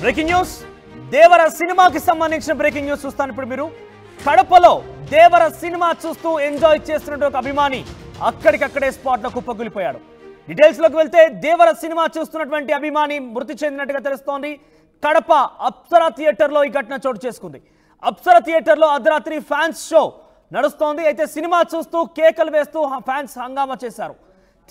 Breaking news దేవర సినిమాకి సంబంధించిన breaking news చూస్తాను ఇప్పుడు మీరు. కడపలో దేవర సినిమా చూస్తూ ఎంజాయ్ చేస్తున్న ఒక అభిమాని అక్కడికక్కడే స్పాట్ లో కుప్పకూలిపోయాడు. డీటెయిల్స్ లోకి వెళ్తే దేవర సినిమా చూస్తున్నటువంటి అభిమాని మృతి చెందినట్టుగా తెలుస్తోంది. కడప అప్సరా థియేటర్ లో ఈ ఘటన చోటు చేసుకుంది. అప్సరా థియేటర్ లో అర్ధరాత్రి ఫ్యాన్స్ షో నడుస్తోంది. అయితే సినిమా చూస్తూ కేకలు వేస్తూ ఫ్యాన్స్ హంగామా చేశారు.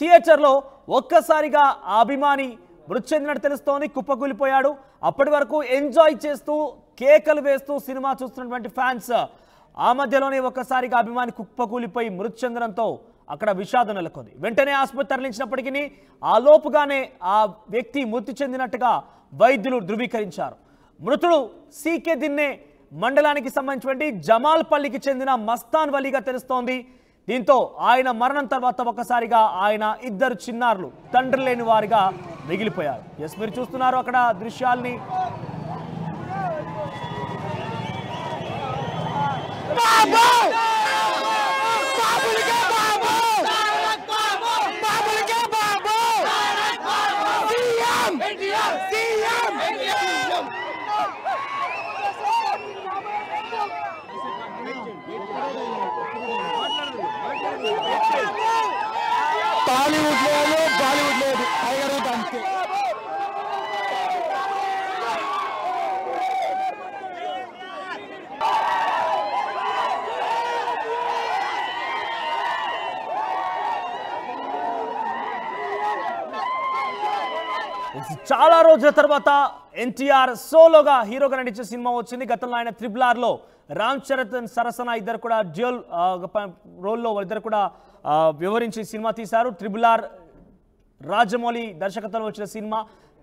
థియేటర్ లో ఒక్కసారిగా ఆ అభిమాని మృతి చెందినట్టు తెలుస్తోంది. కుప్పకూలిపోయాడు. అప్పటి వరకు ఎంజాయ్ చేస్తూ కేకలు వేస్తూ సినిమా చూస్తున్నటువంటి ఫ్యాన్స్ ఆ మధ్యలోనే ఒక్కసారిగా అభిమాని కుప్పకూలిపోయి మృతి చెందడంతో అక్కడ విషాదం నెలకొంది. వెంటనే ఆసుపత్రి తరలించినప్పటికీ ఆ లోపుగానే ఆ వ్యక్తి మృతి చెందినట్టుగా వైద్యులు ధృవీకరించారు. మృతుడు సీకే దిన్నే మండలానికి సంబంధించినటువంటి జమాల్పల్లికి చెందిన మస్తాన్ వలీగా తెలుస్తోంది. దీంతో ఆయన మరణం తర్వాత ఒక్కసారిగా ఆయన ఇద్దరు చిన్నారులు తండ్రి లేని వారిగా మిగిలిపోయారు. ఎస్, మీరు చూస్తున్నారు అక్కడ దృశ్యాల్ని. టాలీవుడ్ లేదు, బాలీవుడ్ లేదు, టైగర్ అంతే. చాలా రోజుల తర్వాత ఎన్టీఆర్ సోలోగా హీరోగా నటించిన సినిమా వచ్చింది. గతంలో ఆయన త్రిబుల్ లో రామ్ చరణ్ సరసన ఇద్దరు కూడా డ్యూయల్ రోల్లో ఇద్దరు కూడా వివరించి సినిమా తీశారు. త్రిబుల్ రాజమౌళి దర్శకత్వంలో వచ్చిన సినిమా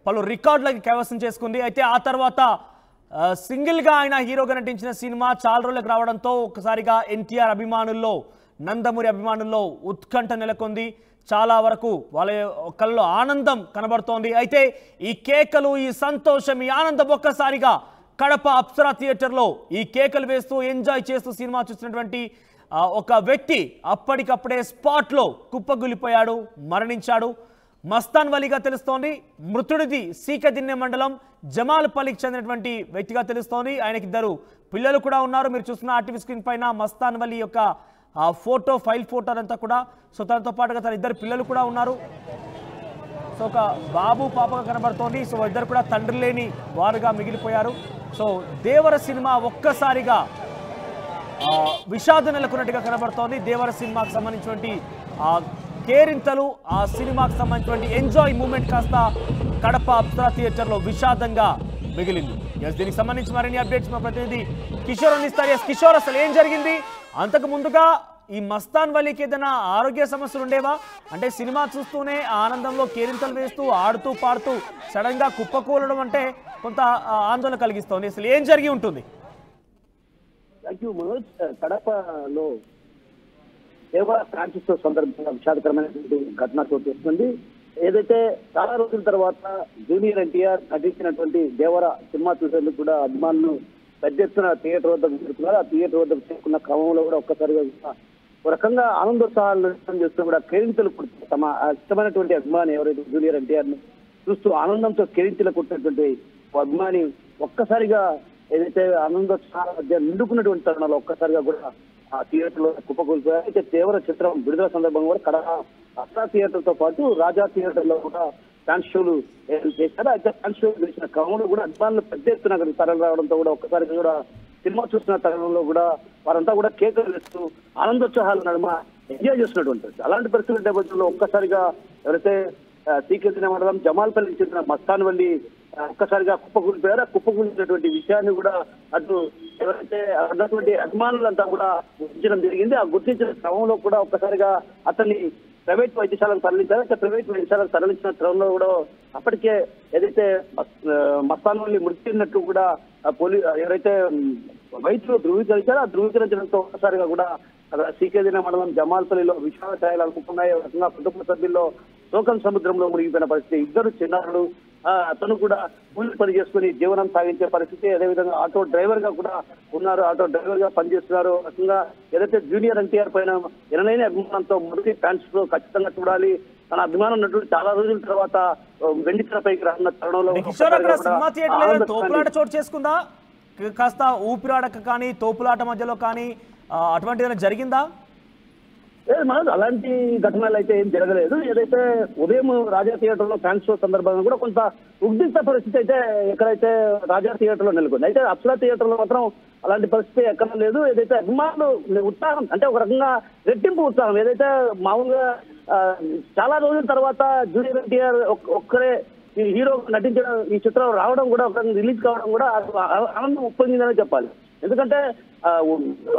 పలు రికార్డులకి కైవసం చేసుకుంది. అయితే ఆ తర్వాత సింగిల్గా ఆయన హీరోగా నటించిన సినిమా చాలా రోజులకు రావడంతో ఒకసారిగా ఎన్టీఆర్ అభిమానుల్లో, నందమూరి అభిమానుల్లో ఉత్కంఠ నెలకొంది. చాలా వరకు వాళ్ళ కళ్ళలో ఆనందం కనబడుతోంది. అయితే ఈ కేకలు, ఈ సంతోషం, ఈ ఆనందం ఒక్కసారిగా కడప అప్సరా థియేటర్లో ఈ కేకలు వేస్తూ ఎంజాయ్ చేస్తూ సినిమా చూసినటువంటి ఒక వ్యక్తి అప్పటికప్పుడే స్పాట్లో కుప్పగులిపోయాడు, మరణించాడు. మస్తాన్ వలీగా తెలుస్తోంది. మృతుడిది సీకదిన్నె మండలం జమాల్పల్లికి చెందినటువంటి వ్యక్తిగా తెలుస్తోంది. ఆయనకి ఇద్దరు పిల్లలు కూడా ఉన్నారు. మీరు చూస్తున్న ఆర్టీవీ స్క్రీన్ పైన మస్తాన్ వలీ యొక్క ఫోటో, ఫైల్ ఫోటో అంతా కూడా. సో తనతో పాటుగా తన ఇద్దరు పిల్లలు కూడా ఉన్నారు. సో ఒక బాబు పాపగా కనబడుతోంది. సో ఇద్దరు కూడా తండ్రి లేని వారుగా మిగిలిపోయారు. సో దేవర సినిమా ఒక్కసారిగా విషాదం నెలకొన్నట్టుగా కనబడుతోంది. దేవర సినిమాకు సంబంధించినటువంటి కేరింతలు, ఆ సినిమాకు సంబంధించినటువంటి ఎంజాయ్ మూమెంట్ కాస్త కడప అప్సరా థియేటర్లో విషాదంగా మిగిలింది. ఎస్, దీనికి సంబంధించి మరిన్ని అప్డేట్స్ మా ప్రతినిధి కిషోర్ అందిస్తారు. ఎస్ కిషోర్, అసలు ఏం జరిగింది? అంతకు ముందుగా ఈ మస్తాన్ వలీకి ఏదైనా ఆరోగ్య సమస్యలు ఉండేవా? అంటే సినిమా చూస్తూనే ఆనందంలో కేరింతలు వేస్తూ ఆడుతూ పాడుతూ సడన్ గా కుప్పకూలడం అంటే కొంత ఆందోళన కలిగిస్తోంది. అసలు ఏం జరిగి ఉంటుంది? మనోజ్, కడపలో దేవర ఫ్రాన్సిస్ సందర్భంగా విషాదకరమైనటువంటి ఘటన చోటు చేస్తుంది. ఏదైతే చాలా రోజుల తర్వాత జూనియర్ ఎన్టీఆర్ నటించినటువంటి దేవర సినిమా చూసేందుకు కూడా అభిమానులు పెద్ద ఎత్తున థియేటర్ వద్దకు చేరుకున్నారు. ఆ థియేటర్ వద్దకు చేరుకున్న క్రమంలో కూడా ఒక్కసారిగా ఒక రకంగా ఆనందోత్సాహాలు వ్యక్తం చేస్తూ కూడా కేరింతలు కొడుతూ తమ ఇష్టమైనటువంటి అభిమాని ఎవరైతే జూనియర్ ఎన్టీఆర్ ని చూస్తూ ఆనందంతో కేరింతలు కొట్టినటువంటి అభిమాని ఒక్కసారిగా ఏదైతే ఆనందోత్సాహాల మధ్య నిండుకున్నటువంటి తరుణాలు ఒక్కసారిగా కూడా ఆ థియేటర్ లో కుప్పకూలిపోయారు. అయితే దేవర చిత్రం విడుదల సందర్భంగా కూడా కడప అప్సరా థియేటర్ తో పాటు రాజా థియేటర్ లో కూడా ఫ్యాన్స్ షోలు చేశారు. అయితే ఫ్యాన్స్ షోలు గెలిచిన క్రమంలో కూడా అభిమానులు పెద్ద ఎత్తున తరలి రావడంతో కూడా ఒక్కసారిగా కూడా సినిమా చూస్తున్న తరుణంలో కూడా వారంతా కూడా కేకలు వేస్తూ ఆనందోత్సాహాల నడుమ ఎంజాయ్ చేస్తున్నటువంటి అలాంటి పరిస్థితుల నేపథ్యంలో ఒక్కసారిగా ఎవరైతే సీకెత్తిన మండలం జమాల్పల్లికి చెందిన మస్తాన్ వల్లి ఒక్కసారిగా కుప్పకూలిపోయారు. ఆ కుప్పకూలినటువంటి విషయాన్ని కూడా అటు ఎవరైతే ఉన్నటువంటి అభిమానులంతా కూడా గుర్తించడం జరిగింది. ఆ గుర్తించిన క్రమంలో కూడా ఒక్కసారిగా అతన్ని ప్రైవేట్ వైద్యశాలకు తరలించారు. అయితే ప్రైవేట్ వైద్యశాలకు తరలించిన క్రమంలో కూడా అప్పటికే ఏదైతే మస్తాన్ వల్లి మృతి చెందినట్టు కూడా ఎవరైతే వైద్యులు ధృవీకరించారో ఆ ధృవీకరించడంతో ఒక్కసారిగా కూడా సీకేదిన మండలం జమాల్పల్లిలో విషాద ఛాయలు అనుకున్నాయి. రకంగా కుటుంబ సభ్యుల్లో శోకం సముద్రంలో మునిగిపోయిన పరిస్థితి. ఇద్దరు చిన్నారులు, అతను కూడా కూలి పని చేసుకుని జీవనం సాగించే పరిస్థితి. అదేవిధంగా ఆటో డ్రైవర్ గా కూడా ఉన్నారు, ఆటో డ్రైవర్ గా పనిచేస్తున్నారు. రకంగా ఏదైతే జూనియర్ ఎన్టీఆర్ పైన ఎనలేని అభిమానంతో మొదటి ఫ్యాన్స్ లో ఖచ్చితంగా చూడాలి, తన అభిమానం ఉన్నటువంటి చాలా రోజుల తర్వాత వెండి తెరపైకి రానున్న తరుణంలో కిషోర్ అక్కడ సినిమా థియేటర్ తోపులాట చోటు చేసుకుందా, కాస్త ఊపిరాడక కానీ తోపులాట మధ్యలో కానీ అటువంటి ఏదైనా జరిగిందా? మనకు అలాంటి ఘటనలు అయితే ఏం జరగలేదు. ఏదైతే ఉదయం రాజా థియేటర్ లో ఫ్యాన్స్ షో సందర్భంగా కూడా కొంత ఉద్రిక్త పరిస్థితి అయితే ఎక్కడైతే రాజా థియేటర్ లో నెలకొంది. అయితే అప్సరా థియేటర్ లో మాత్రం అలాంటి పరిస్థితి ఎక్కడ లేదు. ఏదైతే అభిమానులు ఉత్సాహం అంటే ఒక రకంగా రెట్టింపు ఉత్సాహం, ఏదైతే మామూలుగా చాలా రోజుల తర్వాత జూనియర్ ఎన్టీఆర్ ఒక్కరే ఈ హీరో నటించడం, ఈ చిత్రం రావడం కూడా ఒక రిలీజ్ కావడం కూడా ఆనందం ఉప్పొంగిందనే చెప్పాలి. ఎందుకంటే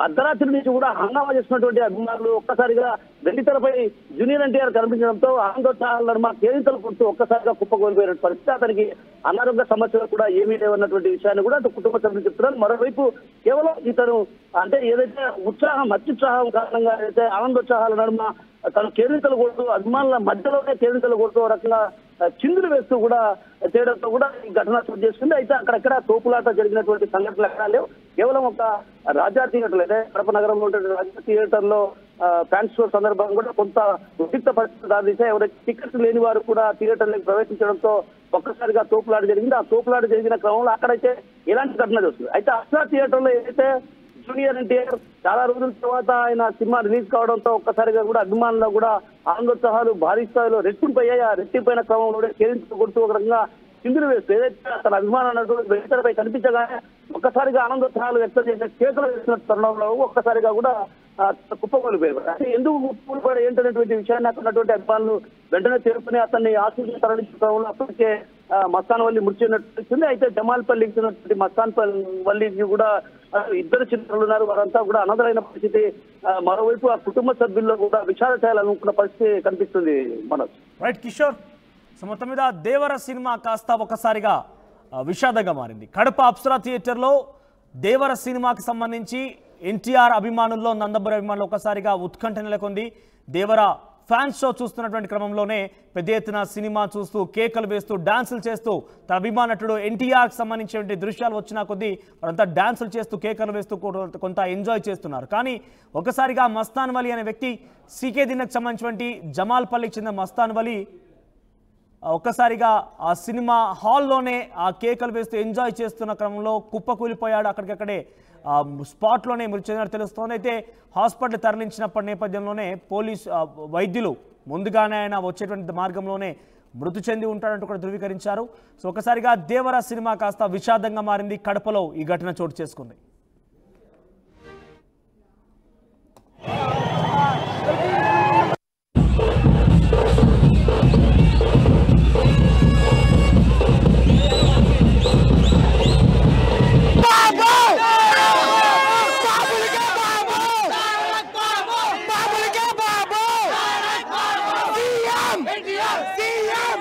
అర్ధరాత్రి నుంచి కూడా హంగామా చేసినటువంటి అభిమానులు ఒక్కసారిగా వెండి తెరపై జూనియర్ ఎన్టీఆర్ కనిపించడంతో ఆనందోత్సాహాల నడుమ కేరింతలు కొడుతూ ఒక్కసారిగా కుప్పకూలిపోయిన పరిస్థితి. అతనికి అనారోగ్య సమస్యలు కూడా ఏమీ లేవన్నటువంటి విషయాన్ని కూడా కుటుంబ సభ్యులు చెప్తున్నారు. మరోవైపు కేవలం ఇతను అంటే ఏదైతే ఉత్సాహం అత్యుత్సాహం కారణంగా అయితే ఆనందోత్సాహాల నడుమ తను కేరింతలు కొడుతూ అభిమానుల మధ్యలోనే కేరింతలు కొడుతూ రకంగా చిందులు వేస్తూ కూడా చేయడంతో కూడా ఈ ఘటన చోటు చేసుకుంది. అయితే అక్కడెక్కడ తోపులాట జరిగినటువంటి సంఘటనలు ఎక్కడా లేవు. కేవలం ఒక రాజా థియేటర్ అయితే కడప నగరంలో ఉండే రాజా థియేటర్ లో ఫ్యాన్స్ షో సందర్భంగా కూడా కొంత ఉద్రిక్త పరిస్థితి దారితీస్తే ఎవరైతే టికెట్స్ లేని వారు కూడా థియేటర్లోకి ప్రవేశించడంతో ఒక్కసారిగా తోపులాట జరిగింది. ఆ తోపులాట జరిగిన క్రమంలో అక్కడైతే ఎలాంటి ఘటన చూస్తుంది. అయితే అప్సరా థియేటర్ లో ఏదైతే జూనియర్ ఎన్టీఆర్ చాలా రోజుల తర్వాత ఆయన సినిమా రిలీజ్ కావడంతో ఒక్కసారిగా కూడా అభిమానులు కూడా ఆనందోత్సాహాలు భారీ స్థాయిలో రెట్టింపయ్యాయి. ఆ రెట్టింపైన క్రమంలో కేరింతలు కొడుతూ ఒక రకంగా చిందులు వేస్తూ ఏదైతే తన అభిమానులు వెంటపై కనిపించగానే ఒక్కసారిగా ఆనందోత్సాహాలు వ్యక్తం చేసిన చేతులు వేసిన తరుణంలో ఒక్కసారిగా కూడా కుప్పకూలిపోయారు. అంటే ఎందుకు కుప్పకూలిపోయాడు ఏంటనేటువంటి విషయాన్ని అక్కడ ఉన్నటువంటి అభిమానులు వెంటనే చేరుకుని అతన్ని ఆశీర్వాదం తరలించడంలో అప్పటికే మస్తాన్ వల్లి మృతి చెందినట్టుంది. అయితే జమాల్పల్లికి చెందినటువంటి మస్తాన్ వల్లికి కూడా ఇద్దరు చిత్రాలు ఉన్నారు. వారంతా కూడా అనాథరైన పరిస్థితి. మరోవైపు ఆ కుటుంబ సభ్యుల్లో కూడా విచారణ చేయాలనుకున్న పరిస్థితి కనిపిస్తుంది. మనోజ్ రైట్ కిషోర్, సో మొత్తం మీద దేవర సినిమా కాస్త ఒకసారిగా విషాదంగా మారింది. కడప అప్సరా థియేటర్లో దేవర సినిమాకి సంబంధించి ఎన్టీఆర్ అభిమానుల్లో నందమూరి అభిమానులు ఒకసారిగా ఉత్కంఠ నెలకొంది. దేవర ఫ్యాన్స్ షో చూస్తున్నటువంటి క్రమంలోనే పెద్ద ఎత్తున సినిమా చూస్తూ కేకలు వేస్తూ డాన్సులు చేస్తూ తన అభిమానటుడు ఎన్టీఆర్కి సంబంధించిన దృశ్యాలు వచ్చిన కొద్దీ వారంతా డాన్సులు చేస్తూ కేకలు వేస్తూ కొంత ఎంజాయ్ చేస్తున్నారు. కానీ ఒకసారిగా మస్తాన్ వలి అనే వ్యక్తి సీకే దినకు సంబంధించినటువంటి జమాల్పల్లికి చెందిన మస్తాన్ వలి ఒక్కసారిగా ఆ సినిమా హాల్లోనే ఆ కేకలు వేస్తూ ఎంజాయ్ చేస్తున్న క్రమంలో కుప్పకూలిపోయాడు. అక్కడికక్కడే స్పాట్లోనే మృతి చెందినట్టు తెలుస్తోంది. అయితే హాస్పిటల్ తరలించినప్పటి నేపథ్యంలోనే వైద్యులు ముందుగానే ఆయన వచ్చేటువంటి మార్గంలోనే మృతి చెంది ఉంటాడంటూ కూడా ధృవీకరించారు. సో ఒకసారిగా దేవర సినిమా కాస్త విషాదంగా మారింది. కడపలో ఈ ఘటన చోటు చేసుకుంది. CM